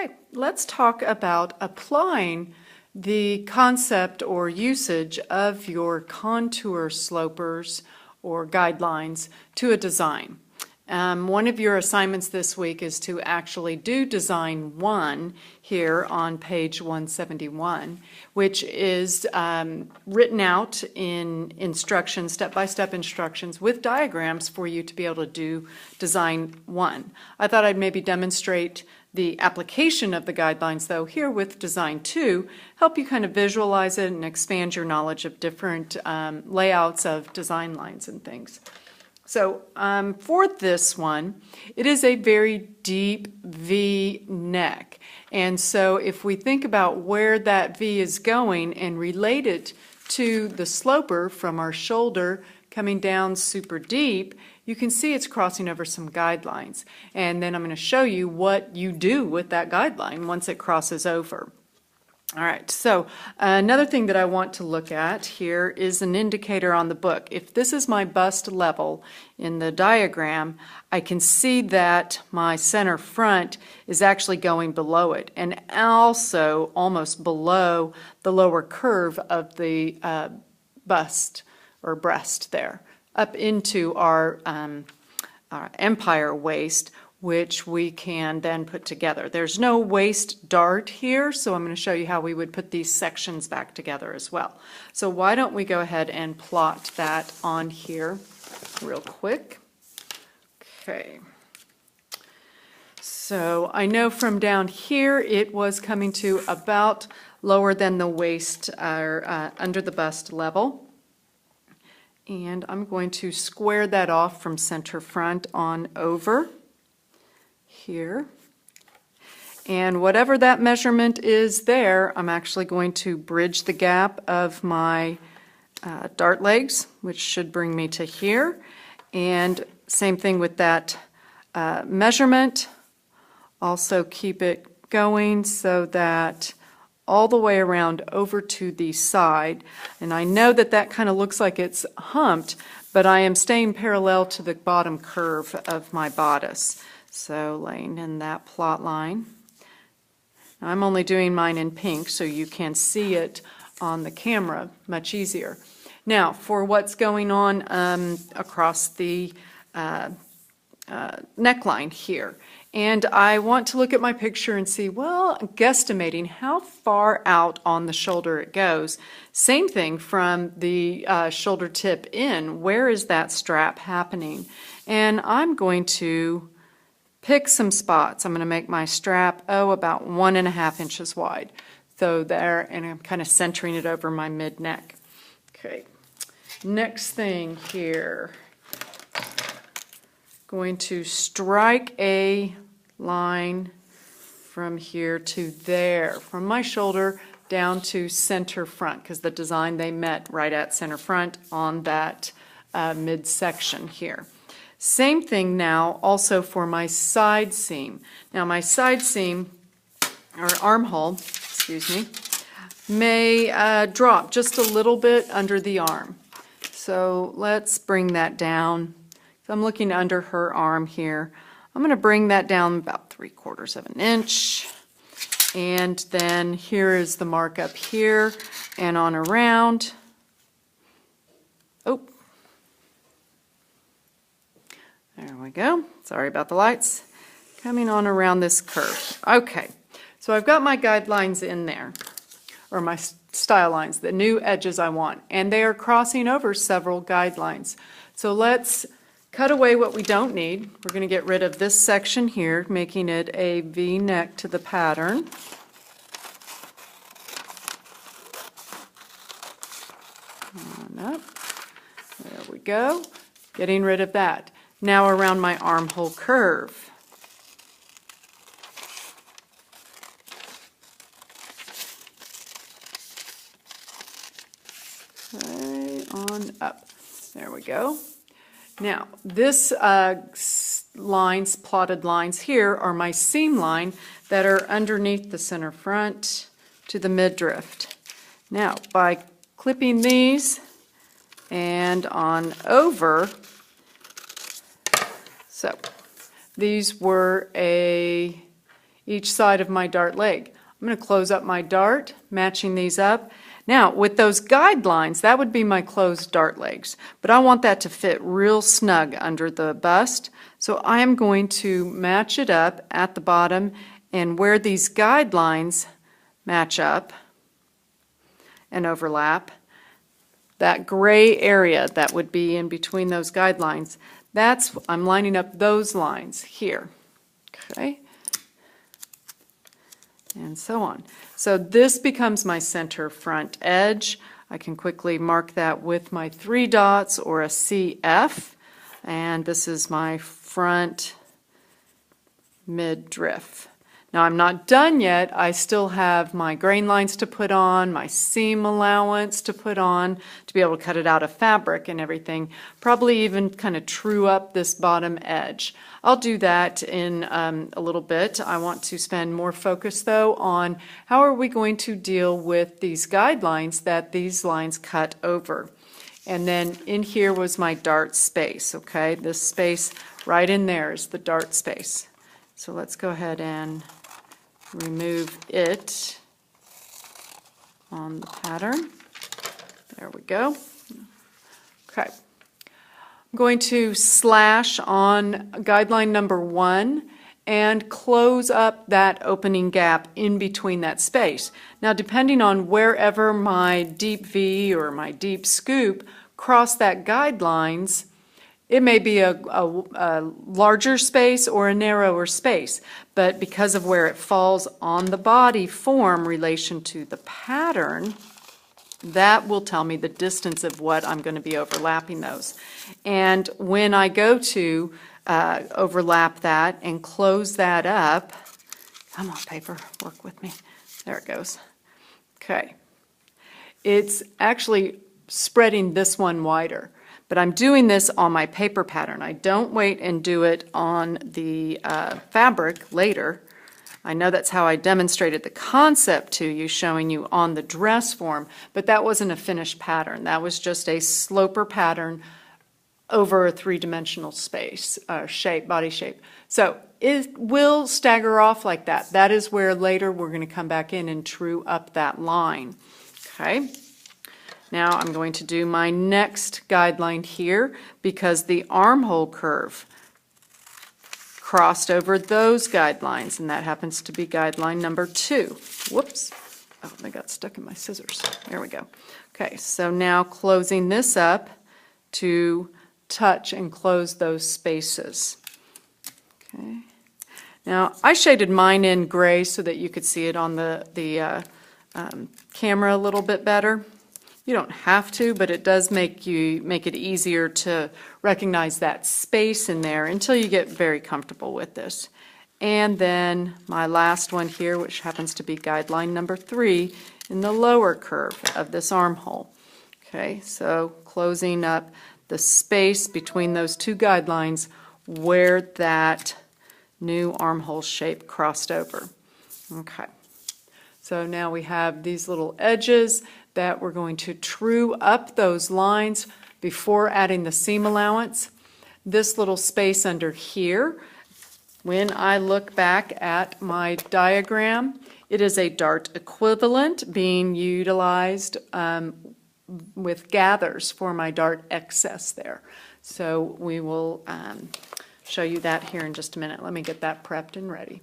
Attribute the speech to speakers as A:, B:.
A: Okay, let's talk about applying the concept or usage of your contour slopers or guidelines to a design. One of your assignments this week is to actually do design 1 here on page 171, which is written out in instructions, step-by-step instructions with diagrams for you to be able to do design 1. I thought I'd maybe demonstrate the application of the guidelines, though, here with design 2, help you kind of visualize it and expand your knowledge of different layouts of design lines and things. So for this one, it is a very deep V neck. And so if we think about where that V is going and relate it to the sloper from our shoulder coming down super deep, you can see it's crossing over some guidelines. And then I'm going to show you what you do with that guideline once it crosses over. All right, so another thing that I want to look at here is an indicator on the book. If this is my bust level in the diagram, I can see that my center front is actually going below it and also almost below the lower curve of the bust or breast there, up into our empire waist, which we can then put together. There's no waist dart here, so I'm going to show you how we would put these sections back together as well. So why don't we go ahead and plot that on here real quick. Okay. So I know from down here it was coming to about lower than the waist or under the bust level. And I'm going to square that off from center front on over here. And whatever that measurement is there, I'm actually going to bridge the gap of my dart legs, which should bring me to here. And same thing with that measurement. Also keep it going so that all the way around over to the side. And I know that that kind of looks like it's humped, but I am staying parallel to the bottom curve of my bodice. So laying in that plot line. Now, I'm only doing mine in pink so you can see it on the camera much easier. Now for what's going on across the neckline here. And I want to look at my picture and see, well, guesstimating how far out on the shoulder it goes. Same thing from the shoulder tip in. Where is that strap happening? And I'm going to pick some spots. I'm going to make my strap, about 1.5 inches wide. So there, and I'm kind of centering it over my mid-neck. Okay, next thing here. Going to strike a line from here to there, from my shoulder down to center front, because the design they met right at center front on that midsection here. Same thing now also for my side seam. Now my side seam, or armhole, excuse me, may drop just a little bit under the arm. So let's bring that down. So I'm looking under her arm here. I'm going to bring that down about 3/4 of an inch. And then here is the mark up here and on around. Oh. There we go. Sorry about the lights. Coming on around this curve. Okay, so I've got my guidelines in there, or my style lines, the new edges I want, and they are crossing over several guidelines. So let's cut away what we don't need. We're going to get rid of this section here, making it a V-neck to the pattern. On up. There we go. Getting rid of that. Now around my armhole curve. Okay, on up. There we go. Now this lines, plotted lines here, are my seam line that are underneath the center front to the midriff. Now by clipping these and on over, so these were a each side of my dart leg. I'm going to close up my dart, matching these up. Now, with those guidelines, that would be my closed dart legs, but I want that to fit real snug under the bust, so I am going to match it up at the bottom, and where these guidelines match up and overlap, that gray area that would be in between those guidelines, I'm lining up those lines here, okay? And so on. So this becomes my center front edge. I can quickly mark that with my 3 dots or a CF, and this is my front midriff. Now I'm not done yet. I still have my grain lines to put on, my seam allowance to put on to be able to cut it out of fabric and everything. Probably even kind of true up this bottom edge. I'll do that in a little bit. I want to spend more focus though on how are we going to deal with these guidelines that these lines cut over. And then in here was my dart space, okay? This space right in there is the dart space. So let's go ahead and remove it on the pattern. There we go. Okay. I'm going to slash on guideline number 1 and close up that opening gap in between that space. Now, depending on wherever my deep V or my deep scoop cross that guidelines, it may be a larger space or a narrower space, but because of where it falls on the body form relation to the pattern, that will tell me the distance of what I'm going to be overlapping those. And when I go to overlap that and close that up, come on paper, work with me. There it goes. Okay. It's actually spreading this one wider. But I'm doing this on my paper pattern. I don't wait and do it on the fabric later. I know that's how I demonstrated the concept to you, showing you on the dress form, but that wasn't a finished pattern. That was just a sloper pattern over a 3-dimensional space, shape, body shape. So it will stagger off like that. That is where later we're going to come back in and true up that line. Okay. Now I'm going to do my next guideline here because the armhole curve crossed over those guidelines, and that happens to be guideline number 2. Whoops. Oh, they got stuck in my scissors. There we go. Okay, so now closing this up to touch and close those spaces. Okay. Now I shaded mine in gray so that you could see it on the camera a little bit better. You don't have to, but it does make it easier to recognize that space in there until you get very comfortable with this. And then my last one here, which happens to be guideline number 3 in the lower curve of this armhole. Okay, so closing up the space between those 2 guidelines where that new armhole shape crossed over. Okay, so now we have these little edges that we're going to true up those lines before adding the seam allowance. This little space under here, when I look back at my diagram, it is a dart equivalent being utilized with gathers for my dart excess there. So we will show you that here in just a minute. Let me get that prepped and ready.